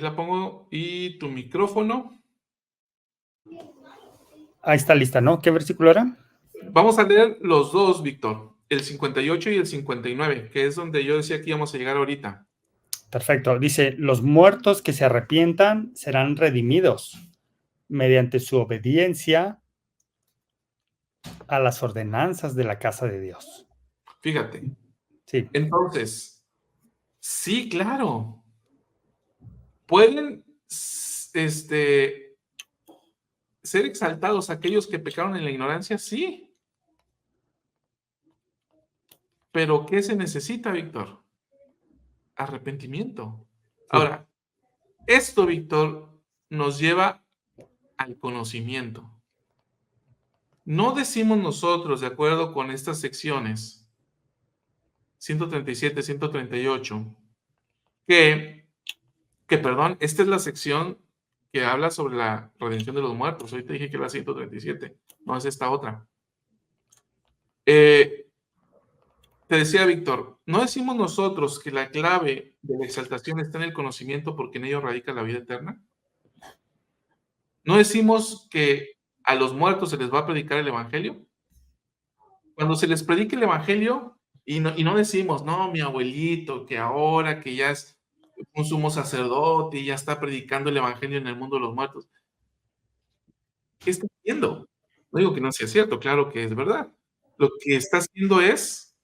la pongo. Y tu micrófono. Ahí está lista, ¿no? ¿Qué versículo era? Vamos a leer los dos, Víctor. El 58 y el 59, que es donde yo decía que íbamos a llegar ahorita. Perfecto. Dice, los muertos que se arrepientan serán redimidos mediante su obediencia a las ordenanzas de la casa de Dios. Fíjate. Sí. Entonces, sí, claro. Pueden ser exaltados aquellos que pecaron en la ignorancia, sí. Pero ¿qué se necesita, Víctor? Arrepentimiento. Sí. Ahora, esto, Víctor, nos lleva al conocimiento. No decimos nosotros, de acuerdo con estas secciones, 137, 138, perdón, esta es la sección que habla sobre la redención de los muertos. Hoy te dije que era la 137, no es esta otra. Te decía, Víctor, no decimos nosotros que la clave de la exaltación está en el conocimiento porque en ello radica la vida eterna. No decimos que a los muertos se les va a predicar el evangelio. Cuando se les predica el evangelio, y no decimos, no, mi abuelito, que ahora que ya es un sumo sacerdote y ya está predicando el evangelio en el mundo de los muertos. ¿Qué está haciendo? No digo que no sea cierto, claro que es verdad. Lo que está haciendo es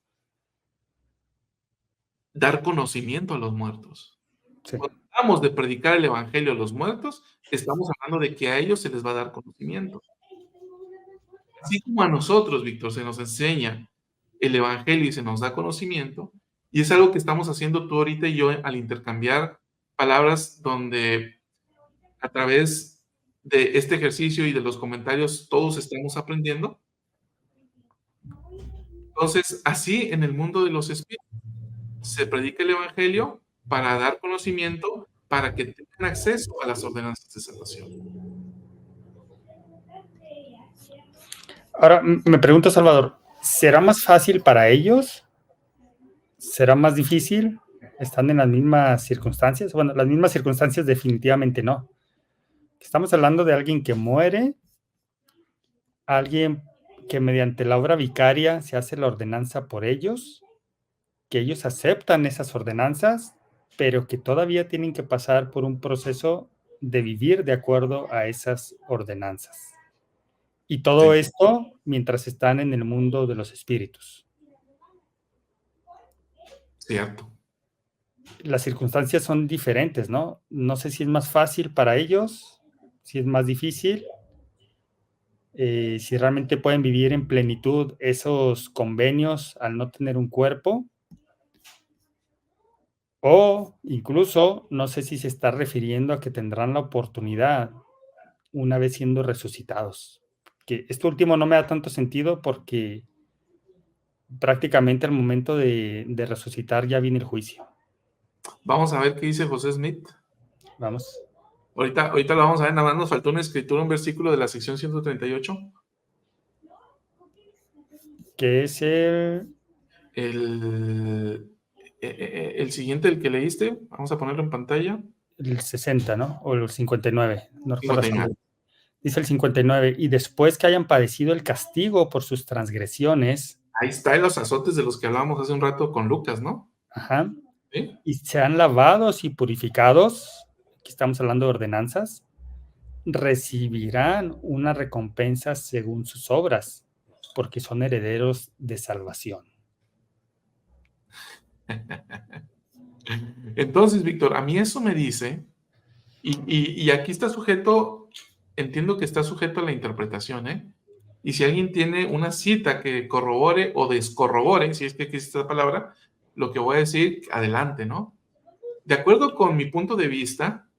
dar conocimiento a los muertos. Sí. Cuando hablamos de predicar el evangelio a los muertos, estamos hablando de que a ellos se les va a dar conocimiento. Así como a nosotros, Víctor, se nos enseña el evangelio y se nos da conocimiento, y es algo que estamos haciendo tú ahorita y yo al intercambiar palabras donde a través de este ejercicio y de los comentarios todos estamos aprendiendo. Entonces, así en el mundo de los espíritus se predica el evangelio para dar conocimiento, para que tengan acceso a las ordenanzas de salvación. Ahora, me pregunto, Salvador, ¿será más fácil para ellos? ¿Será más difícil? ¿Están en las mismas circunstancias? Bueno, las mismas circunstancias definitivamente no. Estamos hablando de alguien que muere, alguien que mediante la obra vicaria se hace la ordenanza por ellos, que ellos aceptan esas ordenanzas, pero que todavía tienen que pasar por un proceso de vivir de acuerdo a esas ordenanzas. Y todo Sí. esto mientras están en el mundo de los espíritus. Cierto. Las circunstancias son diferentes, ¿no? No sé si es más fácil para ellos, si es más difícil, si realmente pueden vivir en plenitud esos convenios al no tener un cuerpo, o incluso no sé si se está refiriendo a que tendrán la oportunidad una vez siendo resucitados. Que esto último no me da tanto sentido porque prácticamente al momento de resucitar ya viene el juicio. Vamos a ver qué dice José Smith. Vamos. Ahorita lo vamos a ver, nada más nos faltó una escritura, un versículo de la sección 138. Que es el siguiente, el que leíste, vamos a ponerlo en pantalla. el 60, ¿no? O el 59, no recuerdo. 59. Dice el 59, y después que hayan padecido el castigo por sus transgresiones. Ahí está, en los azotes de los que hablábamos hace un rato con Lucas, ¿no? Ajá. ¿Sí? Y sean lavados y purificados, aquí estamos hablando de ordenanzas, recibirán una recompensa según sus obras, porque son herederos de salvación. Entonces, Víctor, a mí eso me dice, y aquí está sujeto, entiendo que está sujeto a la interpretación, ¿eh? Y si alguien tiene una cita que corrobore o descorrobore, si es que existe esta palabra, lo que voy a decir, adelante, ¿no? De acuerdo con mi punto de vista,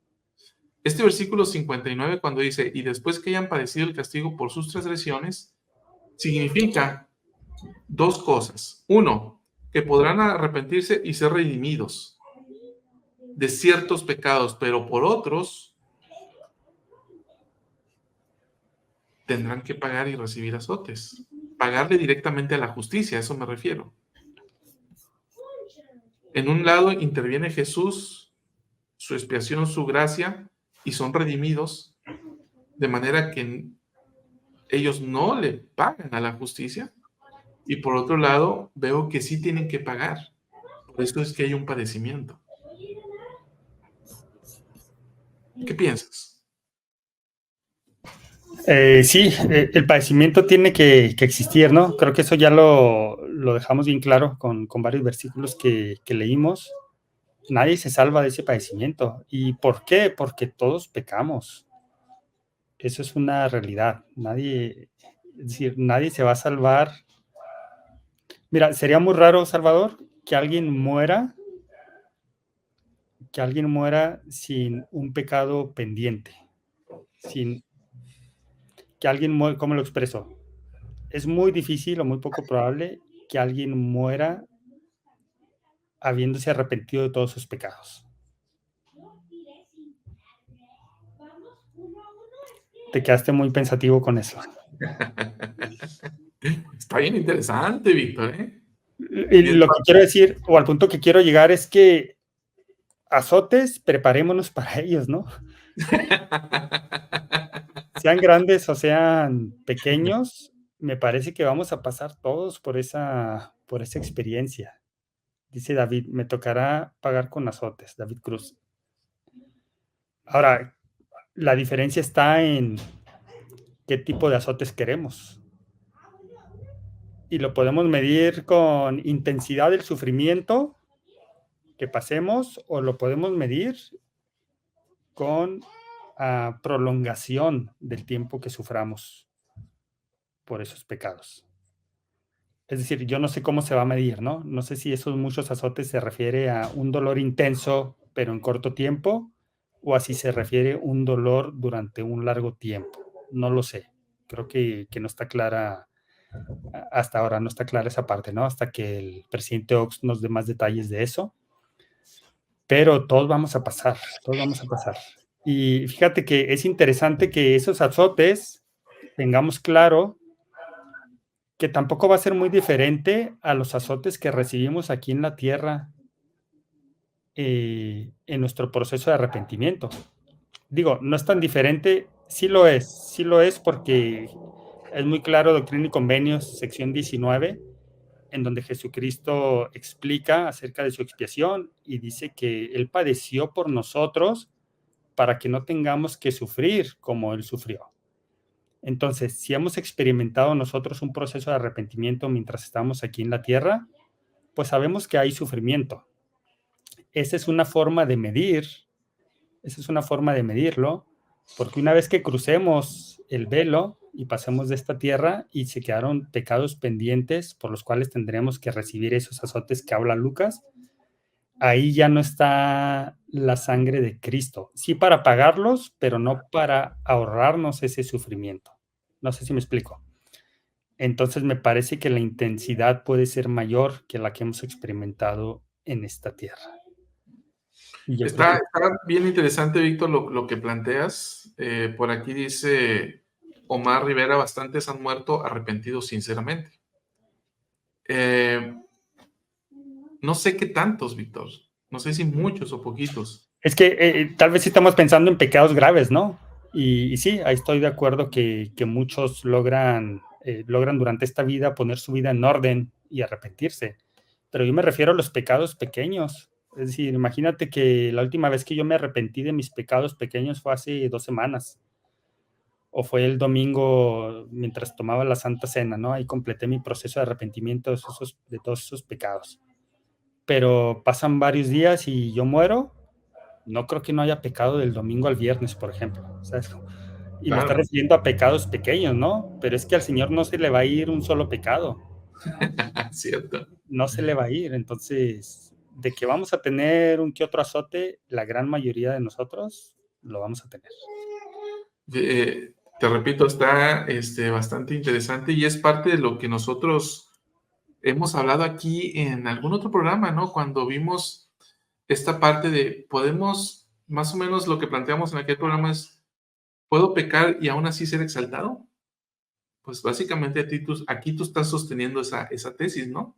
este versículo 59, cuando dice, y después que hayan padecido el castigo por sus transgresiones, significa dos cosas. Uno, que podrán arrepentirse y ser redimidos de ciertos pecados, pero por otros tendrán que pagar y recibir azotes. Pagarle directamente a la justicia, a eso me refiero. En un lado interviene Jesús, su expiación, su gracia, y son redimidos, de manera que ellos no le pagan a la justicia, y por otro lado, veo que sí tienen que pagar. Por eso es que hay un padecimiento. ¿Qué piensas? Sí, el padecimiento tiene que existir, ¿no? Creo que eso ya lo dejamos bien claro con varios versículos que leímos. Nadie se salva de ese padecimiento. ¿Y por qué? Porque todos pecamos. Eso es una realidad. Nadie, es decir, nadie se va a salvar. Mira, sería muy raro, Salvador, que alguien muera sin un pecado pendiente, sin que alguien muera, ¿cómo lo expreso? Es muy difícil o muy poco probable que alguien muera habiéndose arrepentido de todos sus pecados. Te quedaste muy pensativo con eso. Está bien interesante, Víctor, ¿eh? Y lo que quiero decir, o al punto que quiero llegar, es que azotes, preparémonos para ellos, ¿no? Sean grandes o sean pequeños, me parece que vamos a pasar todos por esa experiencia. Dice David, me tocará pagar con azotes, David Cruz. Ahora, la diferencia está en qué tipo de azotes queremos. Y lo podemos medir con intensidad del sufrimiento que pasemos, o lo podemos medir con prolongación del tiempo que suframos por esos pecados. Es decir, yo no sé cómo se va a medir, ¿no? No sé si esos muchos azotes se refiere a un dolor intenso, pero en corto tiempo, o así se refiere un dolor durante un largo tiempo. No lo sé. Creo que no está clara, hasta ahora no está clara esa parte, ¿no? Hasta que el presidente Ox nos dé más detalles de eso. Pero todos vamos a pasar, todos vamos a pasar. Y fíjate que es interesante que esos azotes tengamos claro que tampoco va a ser muy diferente a los azotes que recibimos aquí en la tierra en nuestro proceso de arrepentimiento. Digo, no es tan diferente, sí lo es porque es muy claro Doctrina y Convenios, sección 19, en donde Jesucristo explica acerca de su expiación y dice que Él padeció por nosotros para que no tengamos que sufrir como Él sufrió. Entonces, si hemos experimentado nosotros un proceso de arrepentimiento mientras estamos aquí en la tierra, pues sabemos que hay sufrimiento. Esa es una forma de medir, esa es una forma de medirlo, porque una vez que crucemos el velo y pasemos de esta tierra y se quedaron pecados pendientes por los cuales tendremos que recibir esos azotes que habla Lucas, ahí ya no está la sangre de Cristo. Sí para pagarlos, pero no para ahorrarnos ese sufrimiento. No sé si me explico. Entonces me parece que la intensidad puede ser mayor que la que hemos experimentado en esta tierra. Y yo creo Está, que está bien interesante, Víctor, lo que planteas. Por aquí dice Omar Rivera, bastantes han muerto arrepentidos sinceramente. No sé qué tantos, Víctor. No sé si muchos o poquitos. es que tal vez sí estamos pensando en pecados graves, ¿no? Y sí, ahí estoy de acuerdo que muchos logran durante esta vida poner su vida en orden y arrepentirse. Pero yo me refiero a los pecados pequeños. Es decir, imagínate que la última vez que yo me arrepentí de mis pecados pequeños fue hace 2 semanas. O fue el domingo mientras tomaba la Santa Cena, ¿no? Ahí completé mi proceso de arrepentimiento de todos esos pecados. Pero pasan varios días y yo muero. No creo que no haya pecado del domingo al viernes, por ejemplo. ¿Sabes? Y me está Claro, refiriendo a pecados pequeños, ¿no? Pero es que al Señor no se le va a ir un solo pecado. cierto. No se le va a ir. Entonces, de que vamos a tener un que otro azote, la gran mayoría de nosotros lo vamos a tener. Te repito, está bastante interesante y es parte de lo que nosotros hemos hablado aquí en algún otro programa, ¿no? Cuando vimos esta parte de podemos, más o menos lo que planteamos en aquel programa es, ¿puedo pecar y aún así ser exaltado? Pues básicamente aquí tú estás sosteniendo esa tesis, ¿no?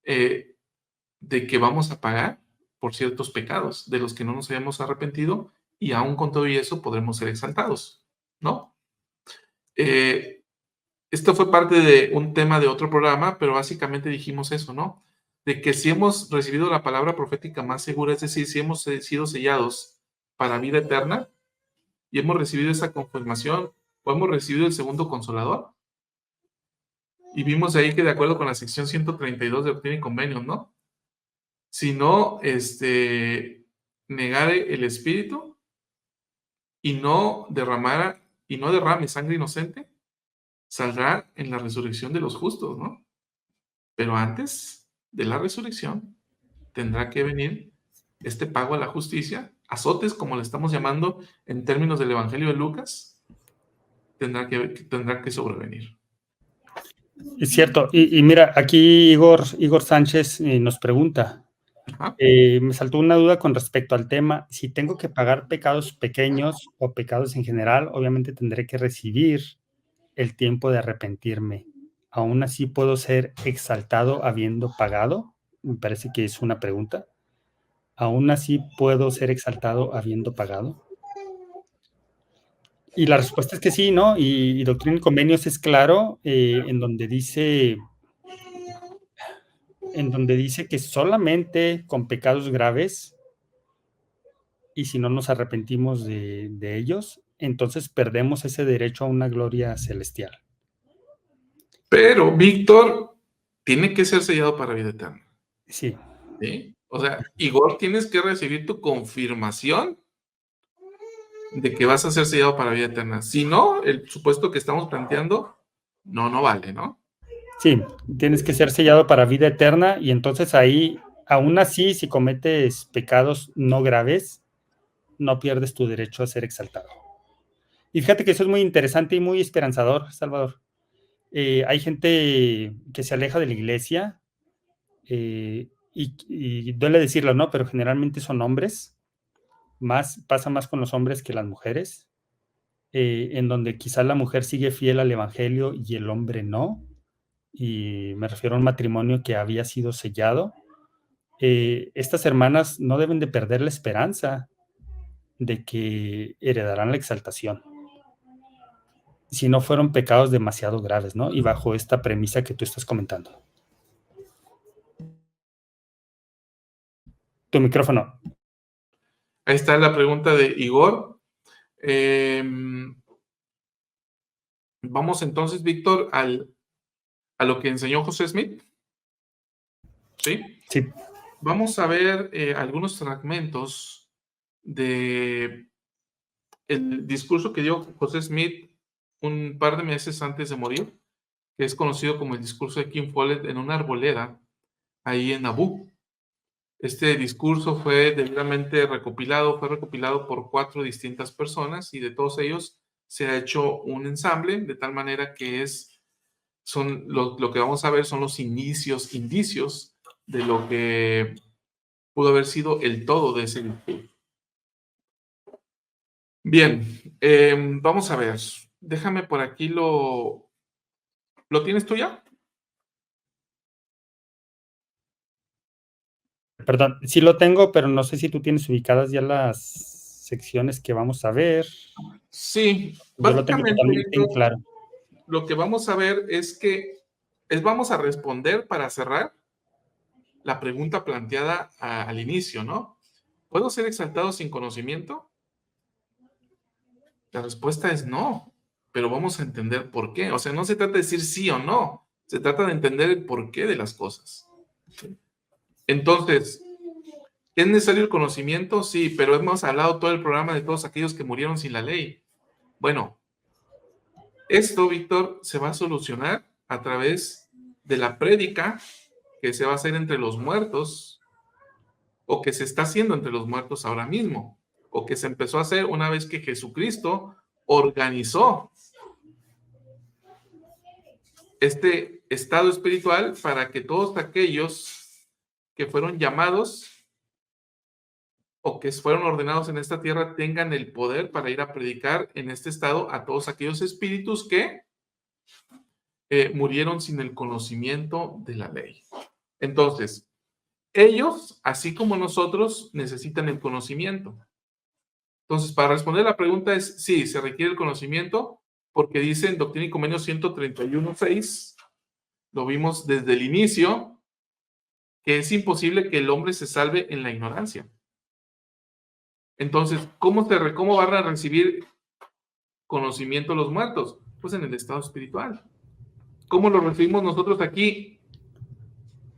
De que vamos a pagar por ciertos pecados de los que no nos hayamos arrepentido, y aún con todo y eso podremos ser exaltados, ¿no? Esto fue parte de un tema de otro programa, pero básicamente dijimos eso, ¿no? De que si hemos recibido la palabra profética más segura, es decir, si hemos sido sellados para vida eterna y hemos recibido esa confirmación, o hemos recibido el segundo consolador, y vimos ahí que de acuerdo con la sección 132 de Doctrina y Convenios, ¿no? Si no, negare el Espíritu y no derrame sangre inocente, saldrá en la resurrección de los justos, ¿no? Pero antes de la resurrección tendrá que venir este pago a la justicia, azotes, como le estamos llamando en términos del Evangelio de Lucas, tendrá que sobrevenir. Es cierto. Y mira, aquí Igor Sánchez nos pregunta, me saltó una duda con respecto al tema, si tengo que pagar pecados pequeños o pecados en general, obviamente tendré que recibir el tiempo de arrepentirme. ¿Aún así puedo ser exaltado habiendo pagado? Me parece que es una pregunta. ¿Aún así puedo ser exaltado habiendo pagado? Y la respuesta es que sí, ¿no? Y Doctrina y Convenios es claro, en donde dice que solamente con pecados graves, y si no nos arrepentimos de ellos, entonces perdemos ese derecho a una gloria celestial. Pero Víctor tiene que ser sellado para vida eterna. Sí. ¿Sí? O sea, Igor, tienes que recibir tu confirmación de que vas a ser sellado para vida eterna. Si no, el supuesto que estamos planteando no vale, ¿no? Sí, tienes que ser sellado para vida eterna, y entonces ahí, aún así, si cometes pecados no graves, no pierdes tu derecho a ser exaltado. Y fíjate que eso es muy interesante y muy esperanzador, Salvador. Hay gente que se aleja de la iglesia, y duele decirlo, ¿no? Pero generalmente son hombres, pasa más con los hombres que las mujeres, en donde quizá la mujer sigue fiel al evangelio y el hombre no, y me refiero a un matrimonio que había sido sellado. Estas hermanas no deben de perder la esperanza de que heredarán la exaltación, si no fueron pecados demasiado graves, ¿no? Y bajo esta premisa que tú estás comentando. Tu micrófono. Ahí está la pregunta de Igor. Vamos entonces, Víctor, a lo que enseñó José Smith. ¿Sí? Sí. Vamos a ver algunos fragmentos de el discurso que dio José Smith un par de meses antes de morir, que es conocido como el discurso de King Follett en una arboleda ahí en Nabú. Este discurso fue recopilado por 4 distintas personas, y de todos ellos se ha hecho un ensamble, de tal manera que lo que vamos a ver son los indicios de lo que pudo haber sido el todo de ese discurso. Bien, vamos a ver. Déjame por aquí ¿Lo tienes tú ya? Perdón, sí lo tengo, pero no sé si tú tienes ubicadas ya las secciones que vamos a ver. Sí, Yo lo tengo básicamente totalmente en claro. lo que vamos a ver es que vamos a responder para cerrar la pregunta planteada al inicio, ¿no? ¿Puedo ser exaltado sin conocimiento? La respuesta es no, pero vamos a entender por qué. O sea, no se trata de decir sí o no, se trata de entender el porqué de las cosas. Entonces, ¿es necesario el conocimiento? Sí, pero hemos hablado todo el programa de todos aquellos que murieron sin la ley. Bueno, esto, Víctor, se va a solucionar a través de la prédica que se va a hacer entre los muertos, o que se está haciendo entre los muertos ahora mismo, o que se empezó a hacer una vez que Jesucristo organizó este estado espiritual para que todos aquellos que fueron llamados o que fueron ordenados en esta tierra tengan el poder para ir a predicar en este estado a todos aquellos espíritus que murieron sin el conocimiento de la ley. Entonces, ellos, así como nosotros, necesitan el conocimiento. Entonces, para responder la pregunta es, sí, se requiere el conocimiento, porque dice en Doctrina y Convenios 131.6, lo vimos desde el inicio, que es imposible que el hombre se salve en la ignorancia. Entonces, ¿cómo van a recibir conocimiento los muertos? Pues en el estado espiritual. ¿Cómo lo recibimos nosotros aquí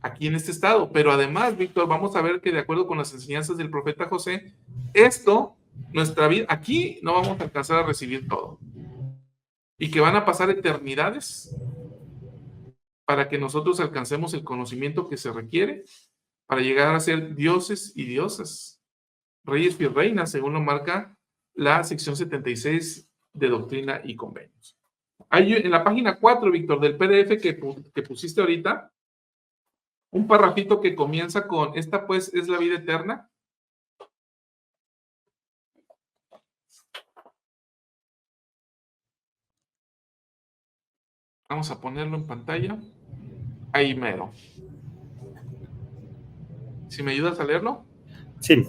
en este estado? Pero además, Víctor, vamos a ver que de acuerdo con las enseñanzas del profeta José, nuestra vida, aquí no vamos a alcanzar a recibir todo. Y que van a pasar eternidades para que nosotros alcancemos el conocimiento que se requiere para llegar a ser dioses y diosas, reyes y reinas, según lo marca la sección 76 de Doctrina y Convenios. Hay en la página 4, Víctor, del PDF que pusiste ahorita, un parrafito que comienza con, esta pues es la vida eterna. Vamos a ponerlo en pantalla. Ahí mero. ¿Si me ayudas a leerlo? Sí.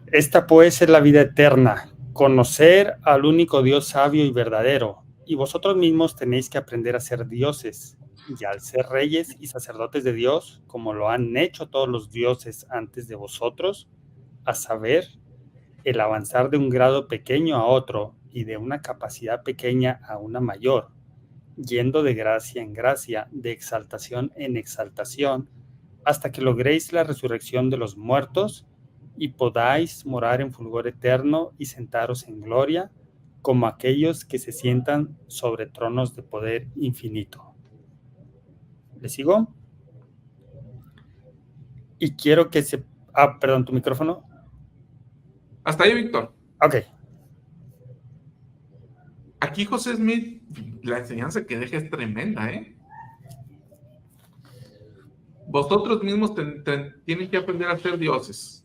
Esta pues es la vida eterna, conocer al único Dios sabio y verdadero, y vosotros mismos tenéis que aprender a ser dioses, y al ser reyes y sacerdotes de Dios, como lo han hecho todos los dioses antes de vosotros, a saber, el avanzar de un grado pequeño a otro y de una capacidad pequeña a una mayor, yendo de gracia en gracia, de exaltación en exaltación, hasta que logréis la resurrección de los muertos y podáis morar en fulgor eterno y sentaros en gloria, como aquellos que se sientan sobre tronos de poder infinito. ¿Le sigo? Y quiero que se... perdón, ¿tu micrófono? Hasta ahí, Víctor. Ok. Aquí José Smith, la enseñanza que deja es tremenda, ¿eh? Vosotros mismos tienen que aprender a ser dioses.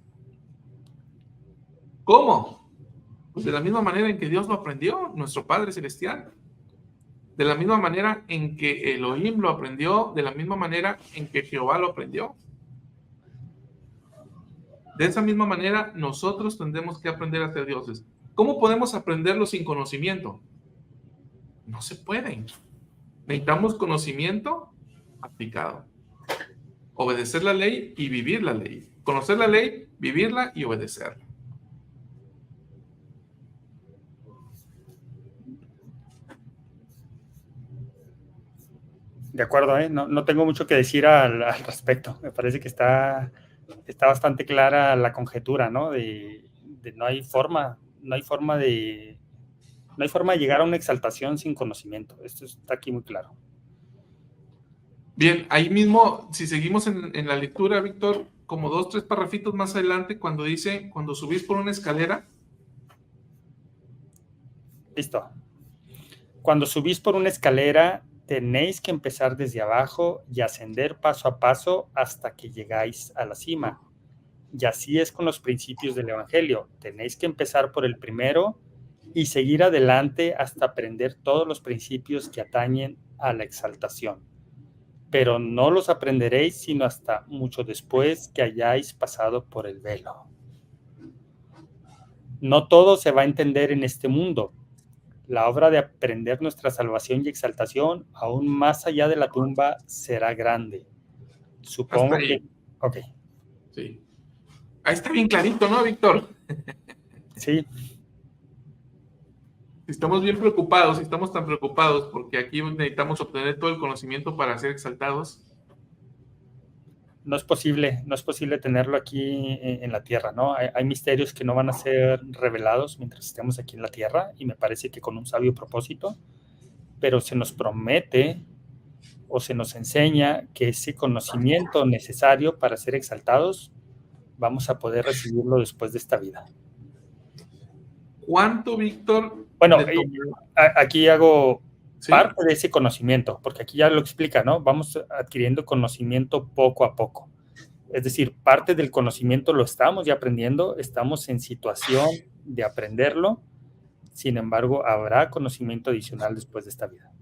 ¿Cómo? Pues de la misma manera en que Dios lo aprendió, nuestro Padre Celestial. De la misma manera en que Elohim lo aprendió, de la misma manera en que Jehová lo aprendió. De esa misma manera, nosotros tendremos que aprender a ser dioses. ¿Cómo podemos aprenderlo sin conocimiento? No se puede. Necesitamos conocimiento aplicado. Obedecer la ley y vivir la ley. Conocer la ley, vivirla y obedecerla. De acuerdo, ¿eh? No tengo mucho que decir al respecto. Me parece que está bastante clara la conjetura, ¿no? De no hay forma de llegar a una exaltación sin conocimiento. Esto está aquí muy claro. Bien, ahí mismo, si seguimos en la lectura, Víctor, como 2, 3 parrafitos más adelante, cuando dice, cuando subís por una escalera. Listo. Cuando subís por una escalera, tenéis que empezar desde abajo y ascender paso a paso hasta que llegáis a la cima. Y así es con los principios del Evangelio. Tenéis que empezar por el primero y seguir adelante hasta aprender todos los principios que atañen a la exaltación. Pero no los aprenderéis sino hasta mucho después que hayáis pasado por el velo. No todo se va a entender en este mundo. La obra de aprender nuestra salvación y exaltación, aún más allá de la tumba, será grande. Supongo que... Ok. Sí. Ahí está bien clarito, ¿no, Víctor? Sí. Estamos bien preocupados, estamos tan preocupados porque aquí necesitamos obtener todo el conocimiento para ser exaltados. No es posible tenerlo aquí en la tierra, ¿no? Hay misterios que no van a ser revelados mientras estemos aquí en la tierra, y me parece que con un sabio propósito, pero se nos promete o se nos enseña que ese conocimiento necesario para ser exaltados vamos a poder recibirlo después de esta vida. ¿Cuánto, Víctor? Bueno, aquí hago parte de ese conocimiento, porque aquí ya lo explica, ¿no? Vamos adquiriendo conocimiento poco a poco. Es decir, parte del conocimiento lo estamos ya aprendiendo, estamos en situación de aprenderlo, sin embargo, habrá conocimiento adicional después de esta vida.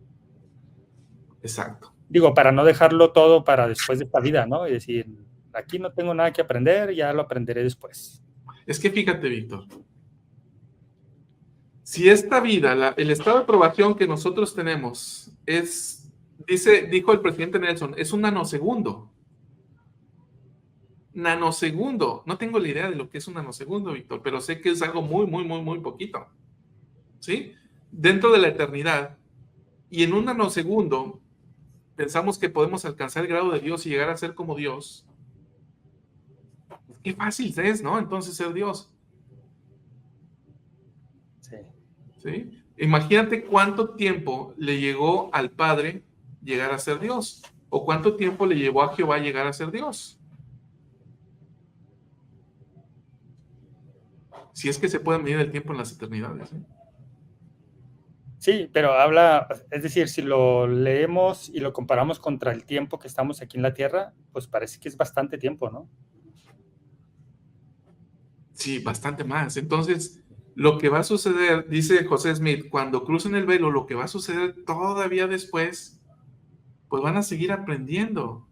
Exacto. Digo, para no dejarlo todo para después de esta vida, ¿no? Es decir, aquí no tengo nada que aprender, ya lo aprenderé después. Es que fíjate, Víctor, si esta vida, el estado de aprobación que nosotros tenemos dijo el presidente Nelson, es un nanosegundo. Nanosegundo. No tengo la idea de lo que es un nanosegundo, Víctor, pero sé que es algo muy, muy, muy, muy poquito. ¿Sí? Dentro de la eternidad. Y en un nanosegundo pensamos que podemos alcanzar el grado de Dios y llegar a ser como Dios. Qué fácil es, ¿no? Entonces ser Dios. Sí. ¿Sí? Imagínate cuánto tiempo le llegó al Padre llegar a ser Dios. O cuánto tiempo le llevó a Jehová llegar a ser Dios. Si es que se puede medir el tiempo en las eternidades. Sí, pero habla, es decir, si lo leemos y lo comparamos contra el tiempo que estamos aquí en la Tierra, pues parece que es bastante tiempo, ¿no? Sí, bastante más. Entonces, lo que va a suceder, dice José Smith, cuando crucen el velo, lo que va a suceder todavía después, pues van a seguir aprendiendo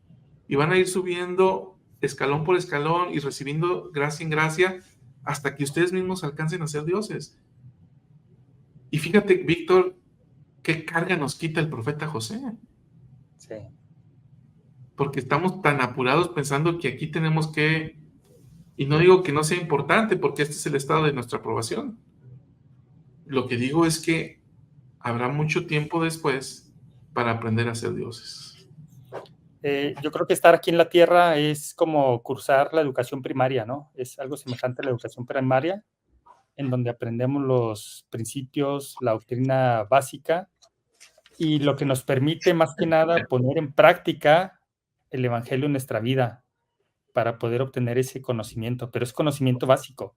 y van a ir subiendo escalón por escalón y recibiendo gracia en gracia hasta que ustedes mismos alcancen a ser dioses. Y fíjate, Víctor, qué carga nos quita el profeta José. Sí. Porque estamos tan apurados pensando que aquí tenemos que, y no digo que no sea importante, porque este es el estado de nuestra aprobación. Lo que digo es que habrá mucho tiempo después para aprender a ser dioses. Yo creo que estar aquí en la Tierra es como cursar la educación primaria, ¿no? Es algo semejante a la educación primaria, en donde aprendemos los principios, la doctrina básica, y lo que nos permite más que nada poner en práctica el Evangelio en nuestra vida para poder obtener ese conocimiento, pero es conocimiento básico.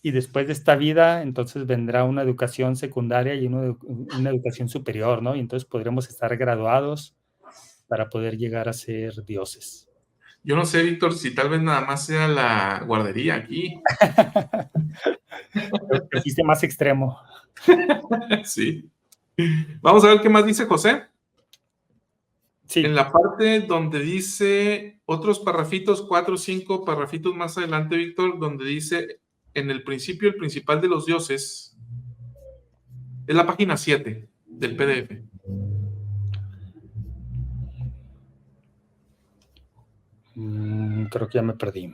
Y después de esta vida, entonces vendrá una educación secundaria y una educación superior, ¿no? Y entonces podremos estar graduados para poder llegar a ser dioses. Yo no sé, Víctor, si tal vez nada más sea la guardería aquí. Te fuiste más extremo. Sí. Vamos a ver qué más dice José. Sí. En la parte donde dice otros parrafitos, 4 o 5 parrafitos más adelante, Víctor, donde dice en el principio el principal de los dioses, es la página 7 del PDF. Creo que ya me perdí.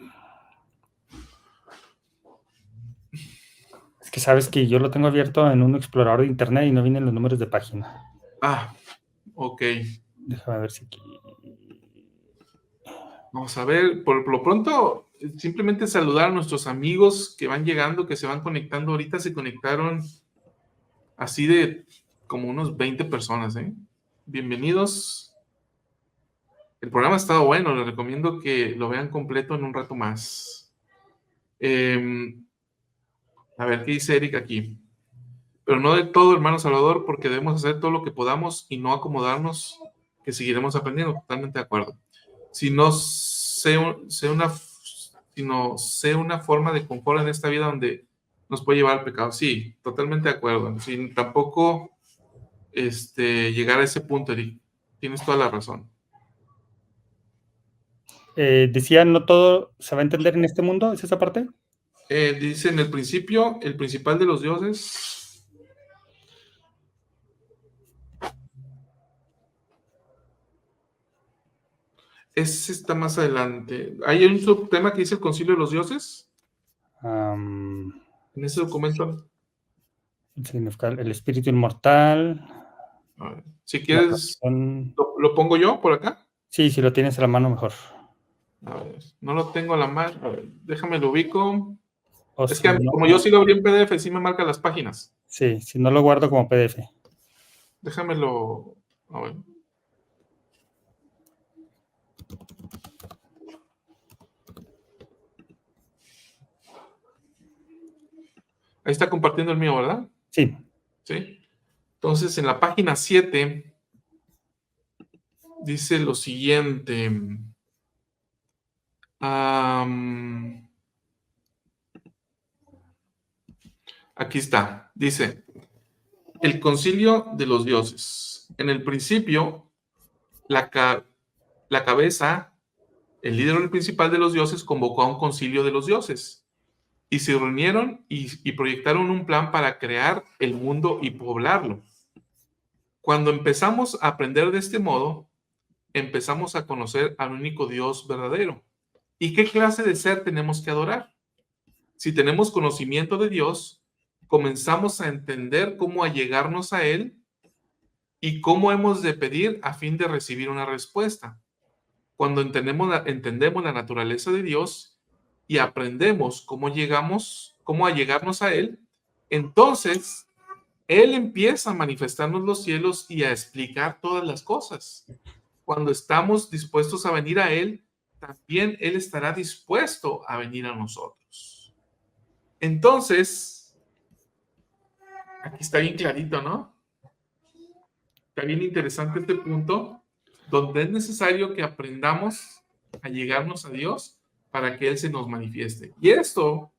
Es que sabes que yo lo tengo abierto en un explorador de internet y no vienen los números de página. Ah, ok. Déjame ver si aquí. Vamos a ver, por lo pronto, simplemente saludar a nuestros amigos que van llegando, que se van conectando. Ahorita se conectaron así de como unos 20 personas, ¿eh? Bienvenidos. El programa ha estado bueno, les recomiendo que lo vean completo en un rato más. A ver, ¿qué dice Eric aquí? Pero no de todo, hermano Salvador, porque debemos hacer todo lo que podamos y no acomodarnos, que seguiremos aprendiendo. Totalmente de acuerdo. Sino sé una forma de confort en esta vida donde nos puede llevar al pecado. Sí, totalmente de acuerdo. Sin tampoco llegar a ese punto, Eric. Tienes toda la razón. Decía, no todo se va a entender en este mundo, ¿es esa parte? Dice en el principio, el principal de los dioses. Ese está más adelante. ¿Hay un subtema que dice el concilio de los dioses? En ese documento. El espíritu inmortal. A ver, si quieres, Pasión... ¿lo pongo yo por acá? Sí, si lo tienes a la mano, mejor. A ver, no lo tengo a la mano. A ver, déjame lo ubico. O Es si que no, como yo sí lo abrí en PDF, sí me marca las páginas. sí, si no lo guardo como PDF. Déjamelo. A ver. Ahí está compartiendo el mío, ¿verdad? Sí. Sí. Entonces, en la página 7 dice lo siguiente. Aquí está. Dice, el concilio de los dioses. En el principio, la cabeza el líder principal de los dioses convocó a un concilio de los dioses y se reunieron y proyectaron un plan para crear el mundo y poblarlo. Cuando empezamos a aprender de este modo, empezamos a conocer al único Dios verdadero. ¿Y qué clase de ser tenemos que adorar? Si tenemos conocimiento de Dios, comenzamos a entender cómo allegarnos a Él y cómo hemos de pedir a fin de recibir una respuesta. Cuando entendemos la naturaleza de Dios y aprendemos cómo allegarnos a Él, entonces Él empieza a manifestarnos los cielos y a explicar todas las cosas. Cuando estamos dispuestos a venir a Él, también Él estará dispuesto a venir a nosotros. Entonces, aquí está bien clarito, ¿no? Está bien interesante este punto, donde es necesario que aprendamos a llegarnos a Dios para que Él se nos manifieste. Y esto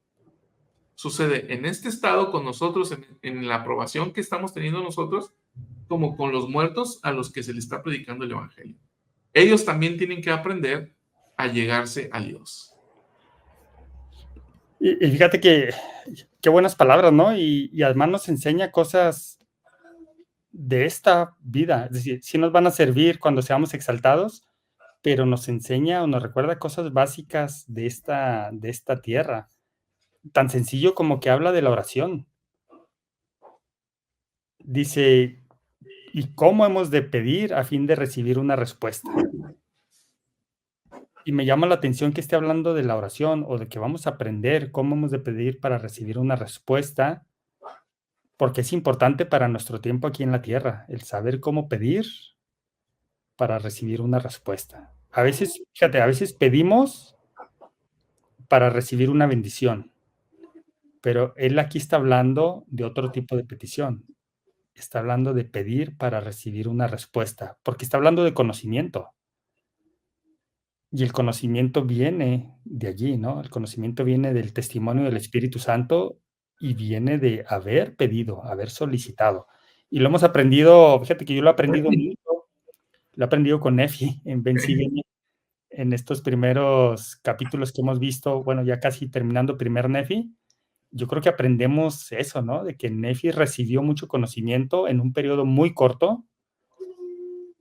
sucede en este estado con nosotros, en la aprobación que estamos teniendo nosotros, como con los muertos a los que se les está predicando el Evangelio. Ellos también tienen que aprender a llegarse a Dios. Y fíjate que qué buenas palabras, ¿no? Y además nos enseña cosas de esta vida. Es decir, sí nos van a servir cuando seamos exaltados, pero nos enseña o nos recuerda cosas básicas de esta tierra. Tan sencillo como que habla de la oración. Dice, ¿y cómo hemos de pedir a fin de recibir una respuesta? Y me llama la atención que esté hablando de la oración o de que vamos a aprender cómo hemos de pedir para recibir una respuesta, porque es importante para nuestro tiempo aquí en la tierra, el saber cómo pedir para recibir una respuesta. A veces, fíjate, a veces pedimos para recibir una bendición, pero él aquí está hablando de otro tipo de petición. Está hablando de pedir para recibir una respuesta, porque está hablando de conocimiento. Y el conocimiento viene de allí, ¿no? El conocimiento viene del testimonio del Espíritu Santo y viene de haber pedido, haber solicitado. Y lo hemos aprendido, fíjate que yo lo he aprendido mucho, lo he aprendido con Nefi en Ven Sígueme, en estos primeros capítulos que hemos visto, bueno, ya casi terminando primer Nefi. Yo creo que aprendemos eso, ¿no? De que Nefi recibió mucho conocimiento en un periodo muy corto.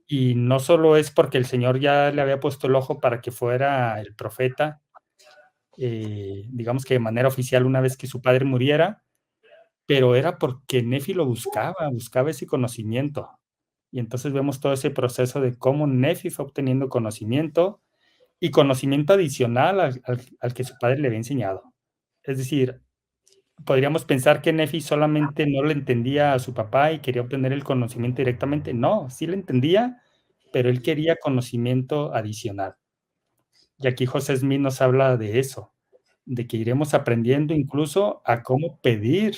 Y no solo es porque el Señor ya le había puesto el ojo para que fuera el profeta, digamos que de manera oficial una vez que su padre muriera, pero era porque Nefi lo buscaba ese conocimiento. Y entonces vemos todo ese proceso de cómo Nefi fue obteniendo conocimiento y conocimiento adicional al que su padre le había enseñado. Es decir, podríamos pensar que Nefi solamente no le entendía a su papá y quería obtener el conocimiento directamente. No, sí le entendía, pero él quería conocimiento adicional. Y aquí José Smith nos habla de eso, de que iremos aprendiendo incluso a cómo pedir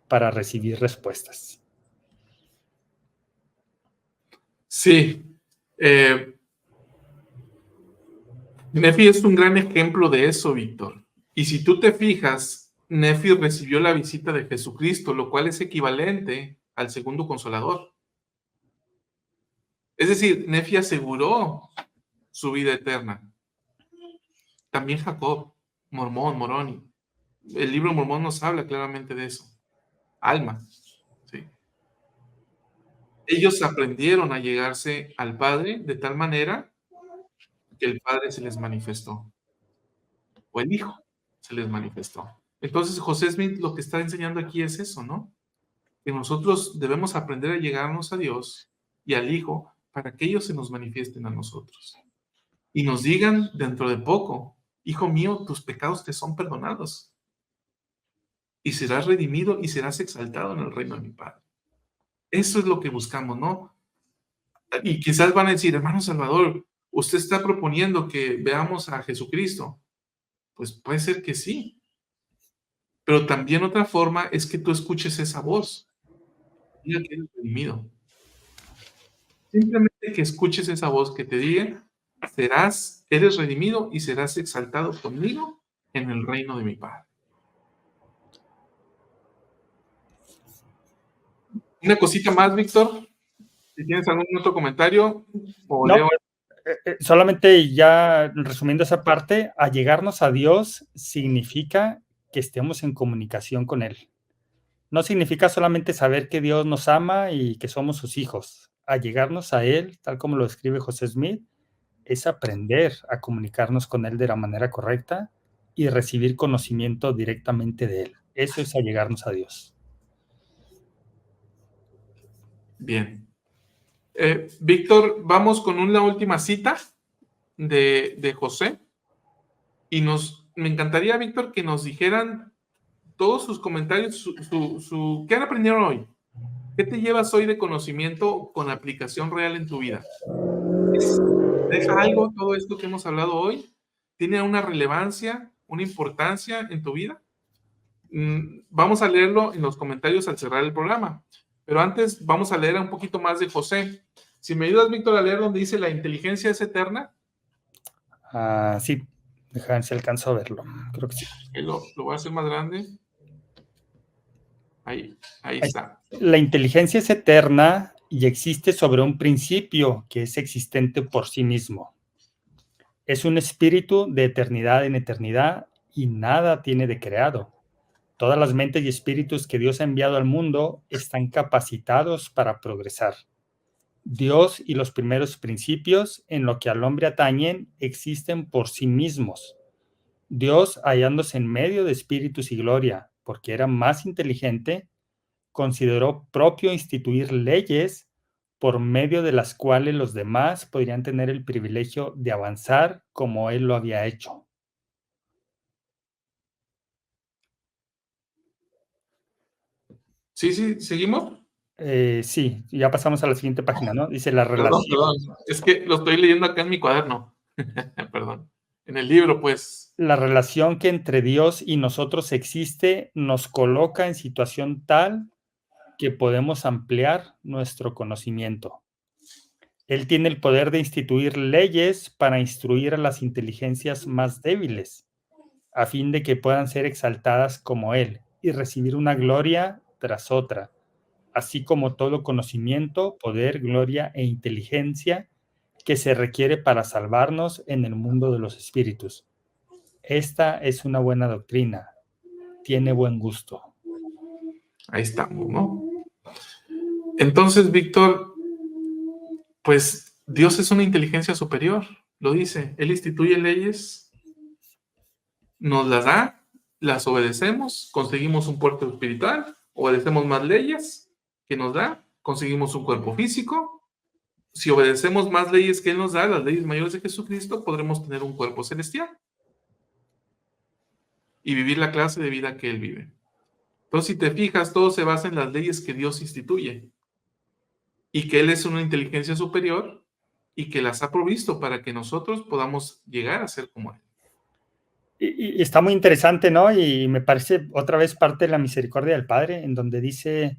para recibir respuestas. Sí. Nefi es un gran ejemplo de eso, Víctor. Y si tú te fijas, Nefi recibió la visita de Jesucristo, lo cual es equivalente al segundo consolador. Es decir, Nefi aseguró su vida eterna. También Jacob, Mormón, Moroni. El libro Mormón nos habla claramente de eso. Alma. ¿Sí? Ellos aprendieron a llegarse al Padre de tal manera que el Padre se les manifestó. O el Hijo se les manifestó. Entonces, José Smith lo que está enseñando aquí es eso, ¿no? Que nosotros debemos aprender a llegarnos a Dios y al Hijo para que ellos se nos manifiesten a nosotros. Y nos digan dentro de poco, hijo mío, tus pecados te son perdonados. Y serás redimido y serás exaltado en el reino de mi Padre. Eso es lo que buscamos, ¿no? Y quizás van a decir, hermano Salvador, usted está proponiendo que veamos a Jesucristo. Pues puede ser que sí. Pero también otra forma es que tú escuches esa voz. Diga que eres redimido. Simplemente que escuches esa voz que te diga, eres redimido y serás exaltado conmigo en el reino de mi Padre. Una cosita más, Víctor. Si tienes algún otro comentario, o No, leo. Solamente ya resumiendo esa parte, allegarnos a Dios significa que estemos en comunicación con Él. No significa solamente saber que Dios nos ama y que somos sus hijos. Allegarnos a Él, tal como lo escribe José Smith, es aprender a comunicarnos con Él de la manera correcta y recibir conocimiento directamente de Él. Eso es allegarnos a Dios. Bien. Víctor, vamos con una última cita de José. Y me encantaría, Víctor, que nos dijeran todos sus comentarios, ¿qué aprendieron hoy? ¿Qué te llevas hoy de conocimiento con aplicación real en tu vida? ¿Deja algo todo esto que hemos hablado hoy? ¿Tiene una relevancia, una importancia en tu vida? Vamos a leerlo en los comentarios al cerrar el programa. Pero antes vamos a leer un poquito más de José. Si me ayudas, Víctor, a leer donde dice la inteligencia es eterna. Sí, déjame ver si alcanzo a verlo. Creo que sí. Lo voy a hacer más grande. Ahí está. La inteligencia es eterna y existe sobre un principio que es existente por sí mismo. Es un espíritu de eternidad en eternidad y nada tiene de creado. Todas las mentes y espíritus que Dios ha enviado al mundo están capacitados para progresar. Dios y los primeros principios en lo que al hombre atañen existen por sí mismos. Dios, hallándose en medio de espíritus y gloria, porque era más inteligente, consideró propio instituir leyes por medio de las cuales los demás podrían tener el privilegio de avanzar como él lo había hecho. Sí, ¿seguimos? Sí, ya pasamos a la siguiente página, ¿no? Dice la relación. Perdón. Es que lo estoy leyendo acá en mi cuaderno. Perdón. En el libro, pues. La relación que entre Dios y nosotros existe nos coloca en situación tal que podemos ampliar nuestro conocimiento. Él tiene el poder de instituir leyes para instruir a las inteligencias más débiles, a fin de que puedan ser exaltadas como Él y recibir una gloria tras otra, así como todo conocimiento, poder, gloria e inteligencia que se requiere para salvarnos en el mundo de los espíritus. Esta es una buena doctrina, tiene buen gusto. Ahí estamos, ¿no? Entonces, Víctor, pues Dios es una inteligencia superior, lo dice. Él instituye leyes, nos las da, las obedecemos, conseguimos un puerto espiritual, obedecemos más leyes que nos da, conseguimos un cuerpo físico. Si obedecemos más leyes que Él nos da, las leyes mayores de Jesucristo, podremos tener un cuerpo celestial y vivir la clase de vida que Él vive. Entonces, si te fijas, todo se basa en las leyes que Dios instituye y que Él es una inteligencia superior y que las ha provisto para que nosotros podamos llegar a ser como Él. Y está muy interesante, ¿no? Y me parece otra vez parte de la misericordia del Padre, en donde dice,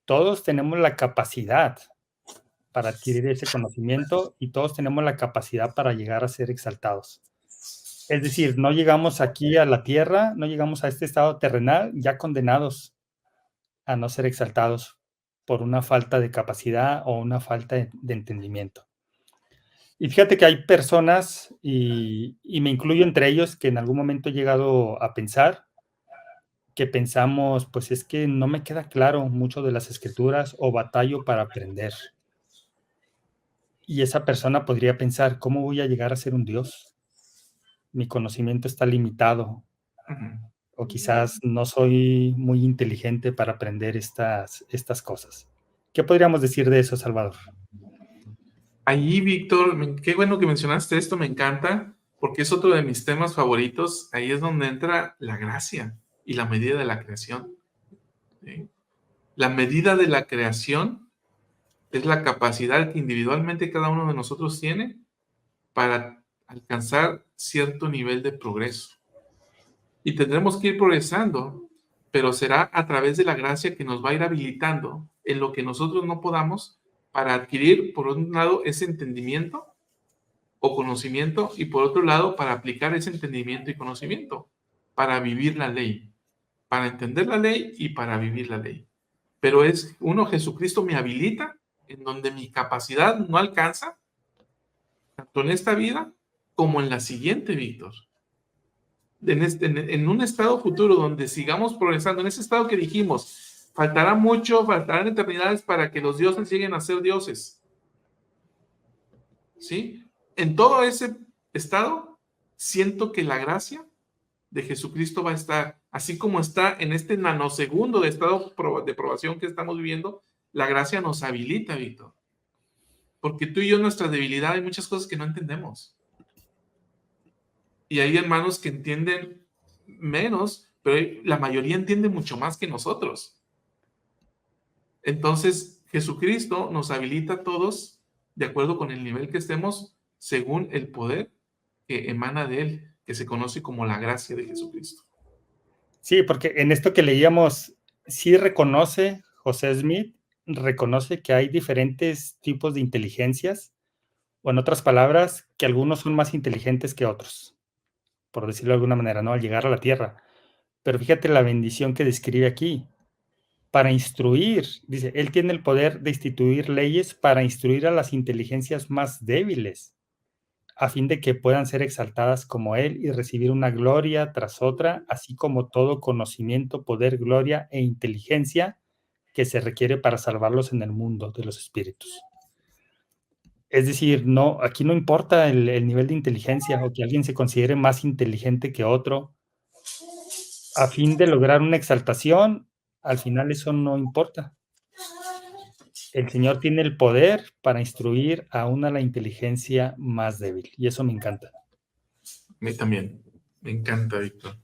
todos tenemos la capacidad para adquirir ese conocimiento y todos tenemos la capacidad para llegar a ser exaltados. Es decir, no llegamos aquí a la tierra, no llegamos a este estado terrenal ya condenados a no ser exaltados por una falta de capacidad o una falta de entendimiento. Y fíjate que hay personas, y me incluyo entre ellos, que en algún momento he llegado a pensar, que pensamos, pues es que no me queda claro mucho de las escrituras o batallo para aprender. Y esa persona podría pensar, ¿cómo voy a llegar a ser un Dios? Mi conocimiento está limitado, o quizás no soy muy inteligente para aprender estas cosas. ¿Qué podríamos decir de eso, Salvador? Ahí, Víctor, qué bueno que mencionaste esto, me encanta, porque es otro de mis temas favoritos. Ahí es donde entra la gracia y la medida de la creación. ¿Sí? La medida de la creación es la capacidad que individualmente cada uno de nosotros tiene para alcanzar cierto nivel de progreso. Y tendremos que ir progresando, pero será a través de la gracia que nos va a ir habilitando en lo que nosotros no podamos para adquirir, por un lado, ese entendimiento o conocimiento y por otro lado, para aplicar ese entendimiento y conocimiento, para vivir la ley, para entender la ley y para vivir la ley. Pero es uno, Jesucristo me habilita en donde mi capacidad no alcanza tanto en esta vida como en la siguiente, Víctor. En un estado futuro donde sigamos progresando, en ese estado que dijimos, faltará mucho, faltarán eternidades para que los dioses lleguen a ser dioses. ¿Sí? En todo ese estado, siento que la gracia de Jesucristo va a estar, así como está en este nanosegundo de estado de probación que estamos viviendo, la gracia nos habilita, Víctor. Porque tú y yo, nuestra debilidad, hay muchas cosas que no entendemos. Y hay hermanos que entienden menos, pero la mayoría entiende mucho más que nosotros. Entonces, Jesucristo nos habilita a todos de acuerdo con el nivel que estemos, según el poder que emana de Él, que se conoce como la gracia de Jesucristo. Sí, porque en esto que leíamos, sí reconoce José Smith, reconoce que hay diferentes tipos de inteligencias, o en otras palabras, que algunos son más inteligentes que otros, por decirlo de alguna manera, ¿no? Al llegar a la Tierra. Pero fíjate la bendición que describe aquí. Para instruir, dice, él tiene el poder de instituir leyes para instruir a las inteligencias más débiles, a fin de que puedan ser exaltadas como él y recibir una gloria tras otra, así como todo conocimiento, poder, gloria e inteligencia que se requiere para salvarlos en el mundo de los espíritus. Es decir, no, aquí no importa el nivel de inteligencia o que alguien se considere más inteligente que otro, a fin de lograr una exaltación, al final eso no importa. El Señor tiene el poder para instruir aún a la inteligencia más débil, y eso me encanta. A mí también. Me encanta, Víctor.